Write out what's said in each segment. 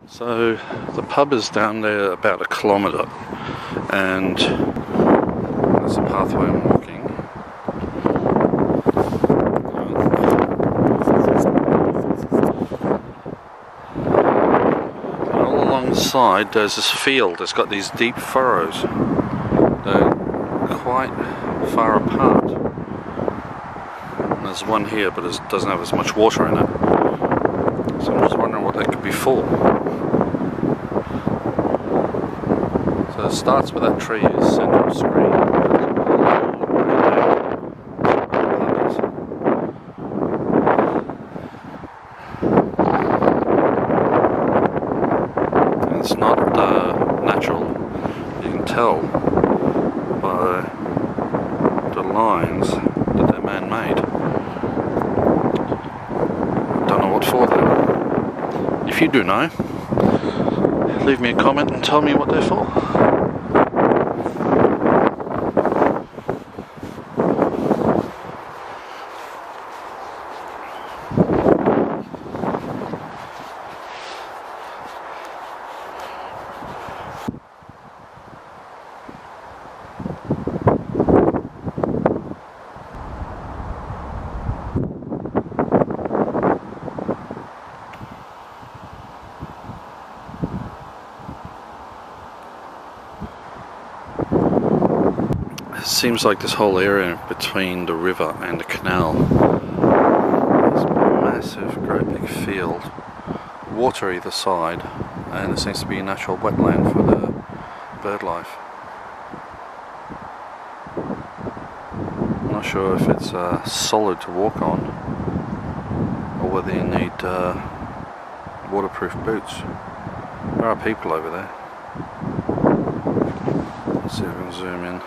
So the pub is down there about 1 kilometre, and there's a pathway I'm walking. And all along the side there's this field that's got these deep furrows. They're quite far apart. And there's one here, but it doesn't have as much water in it. So I'm just wondering what that could be for. So it starts with that tree as central screen. And it's not natural. You can tell by the lines that they're man-made. Don't know what for though. If you do know, leave me a comment and tell me what they're for. It seems like this whole area between the river and the canal is a massive, great big field, water either side, and it seems to be a natural wetland for the bird life. I'm not sure if it's solid to walk on or whether you need waterproof boots. There are people over there. Let's see if we can zoom in.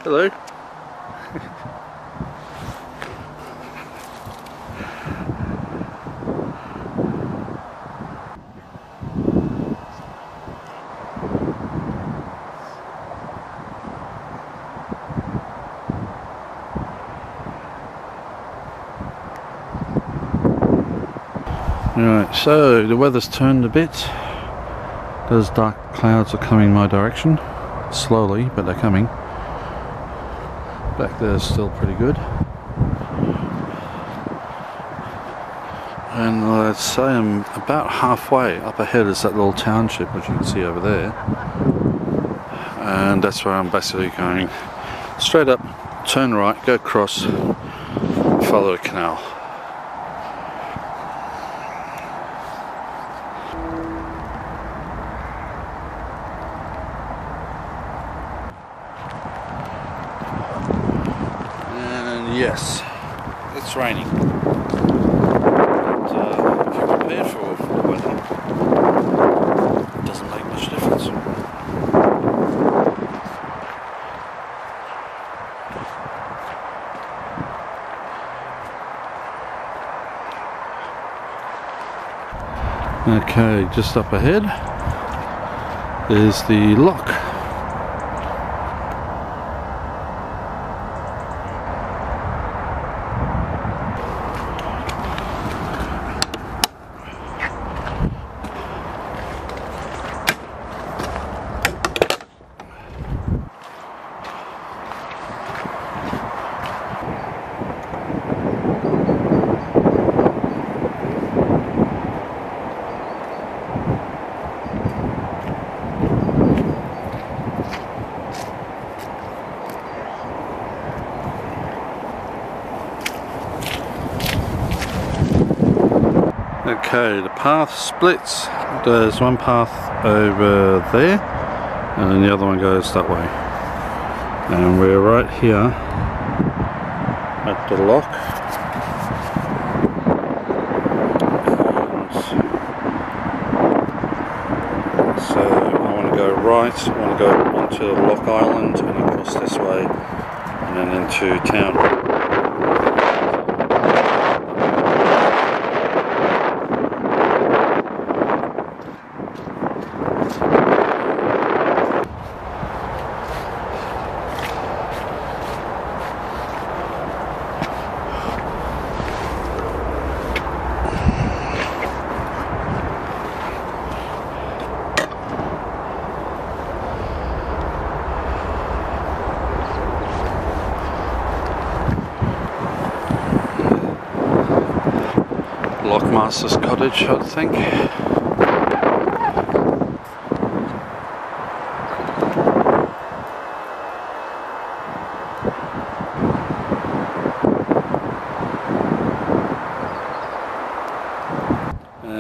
Hello. Right, so the weather's turned a bit. Those dark clouds are coming my direction, slowly, but they're coming. Back there is still pretty good. And I'd say I'm about halfway. Up ahead is that little township which you can see over there. And that's where I'm basically going straight up, turn right, go across, follow the canal. Yes, it's raining, but if you're prepared for the weather, it doesn't make much difference. Okay, just up ahead is the lock. Okay, the path splits. There's one path over there and then the other one goes that way. And we're right here at the lock. And so I want to go right, I want to go onto Lock Island and across this way and then into town. Master's cottage, I think.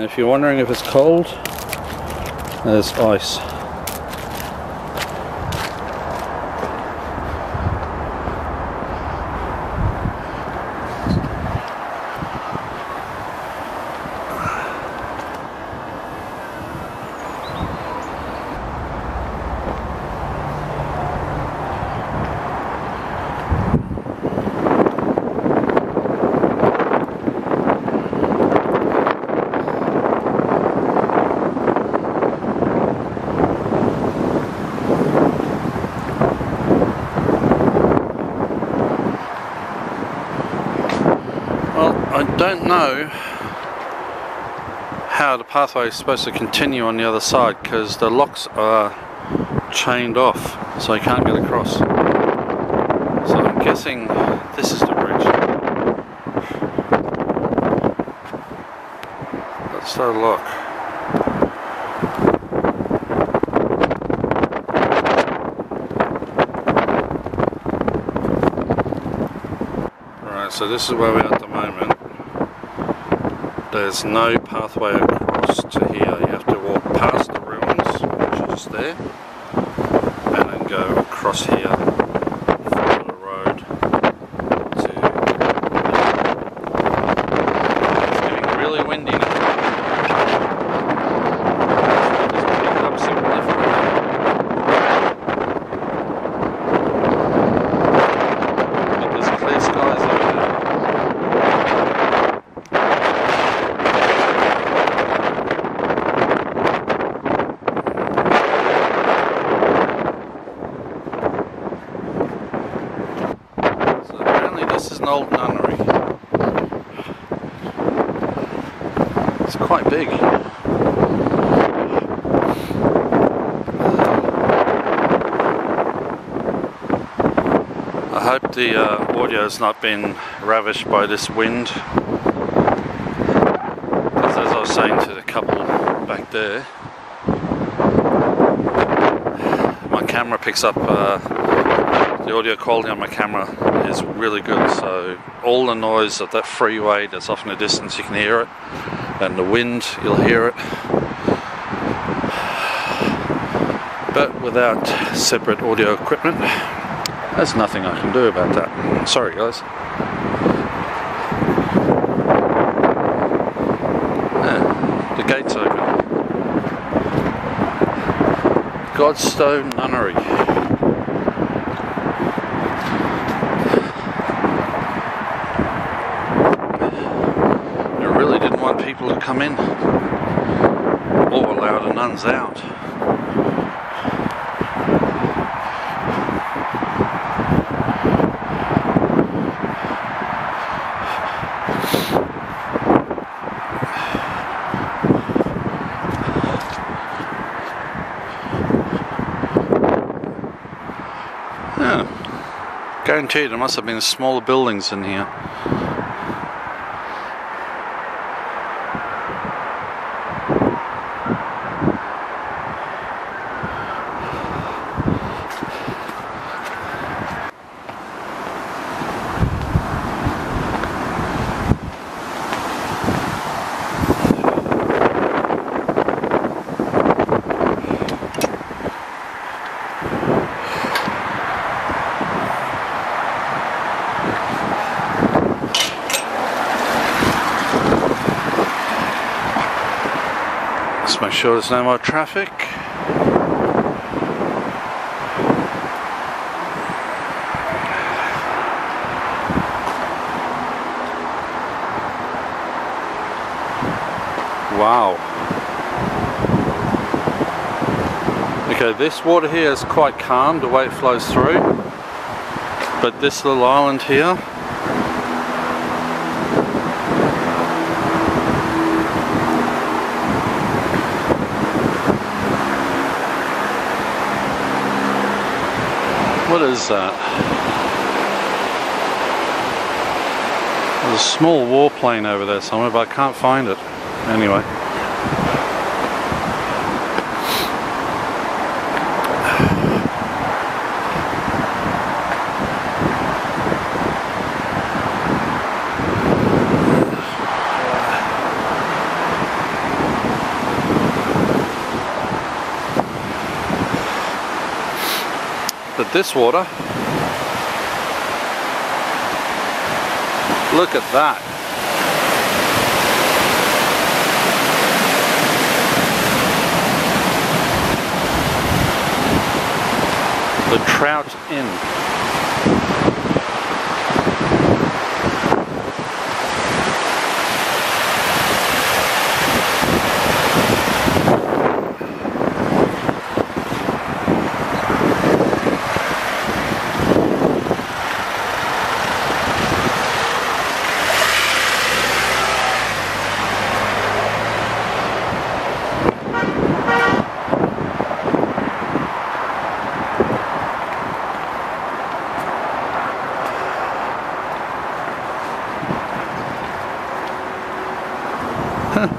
If you're wondering if it's cold, there's ice. I don't know how the pathway is supposed to continue on the other side because the locks are chained off, so I can't get across. So I'm guessing this is the bridge. That's the lock. Right, so this is where we are at the moment. There's no pathway across to here. You have to walk past the ruins, which is just there, and then go across here, follow the road to... It's getting really windy now. It's picked up significantly. Look, there's clear skies over there. This is an old nunnery. It's quite big. I hope the audio has not been ravished by this wind. Because as I was saying to the couple back there, my camera picks up the audio quality on my camera is really good, so all the noise of that freeway that's off in the distance, you can hear it, and the wind, you'll hear it, but without separate audio equipment there's nothing I can do about that. Sorry guys. Yeah, the gate's open. Godstone Nunnery. People to come in or allow the nuns out. Yeah. Guaranteed there must have been smaller buildings in here. Let's make sure there's no more traffic. Wow. Okay, this water here is quite calm the way it flows through, but this little island here, what is that? There's a small warplane over there somewhere, but I can't find it. Anyway. But this water, look at that. The trout in.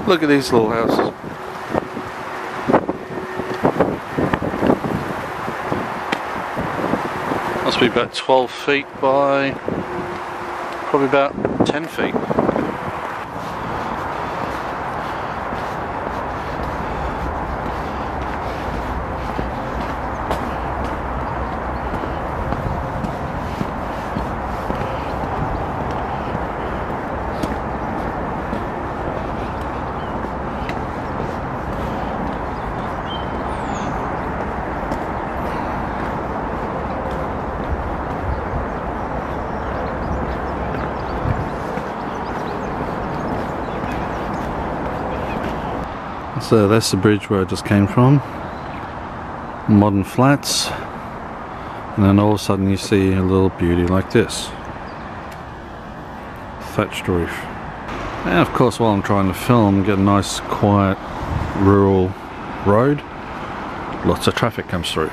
Look at these little houses. Must be about 12 feet by probably about 10 feet. So that's the bridge where I just came from. Modern flats. And then all of a sudden you see a little beauty like this. Thatched roof. And of course while I'm trying to film, get a nice quiet rural road, lots of traffic comes through.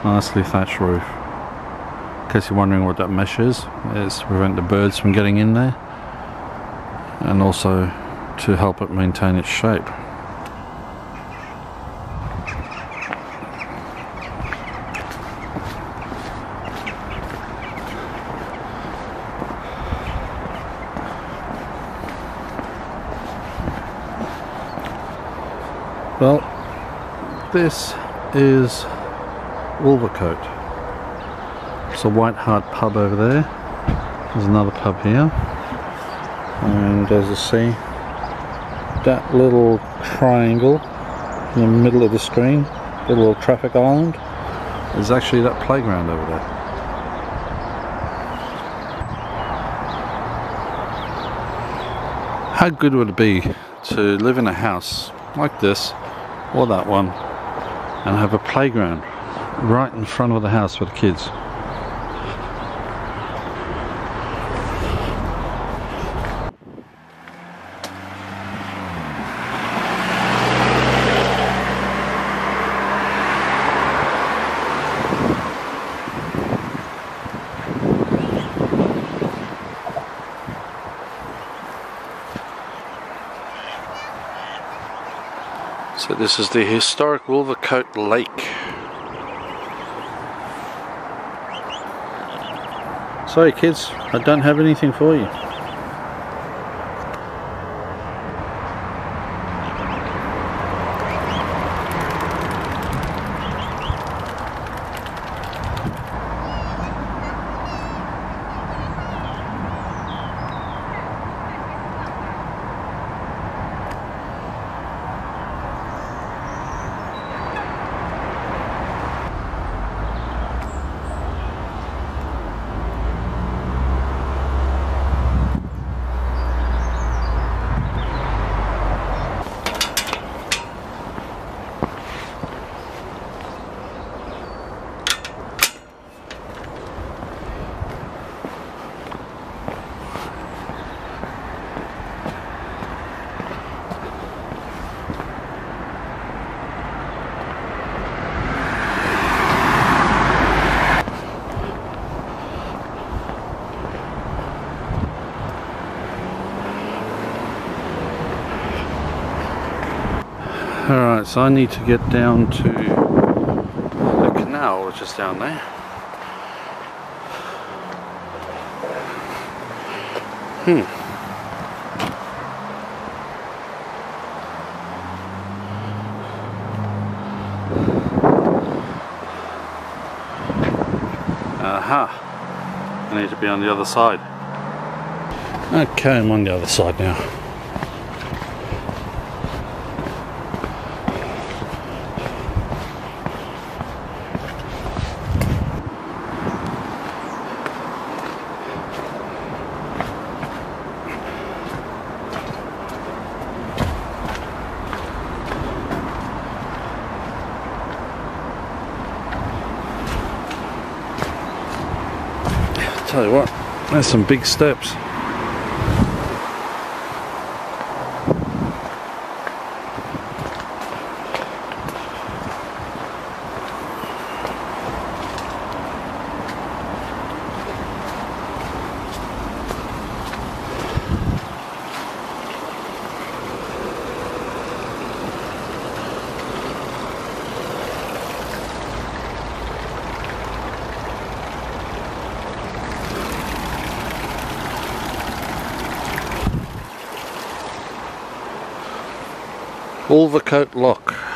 Nicely thatched roof. In case you're wondering what that mesh is, it's to prevent the birds from getting in there and also to help it maintain its shape. Well, this is Wolvercote. It's a White Hart pub over there. There's another pub here. And as you see, that little triangle in the middle of the screen, the little traffic island, is actually that playground over there. How good would it be to live in a house like this, or that one, and have a playground right in front of the house for the kids? So this is the historic Wolvercote Lake. Sorry kids, I don't have anything for you. Alright, so I need to get down to the canal which is down there. Aha! I need to be on the other side. Okay, I'm on the other side now. Tell you what, there's some big steps. Ulvercote Lock.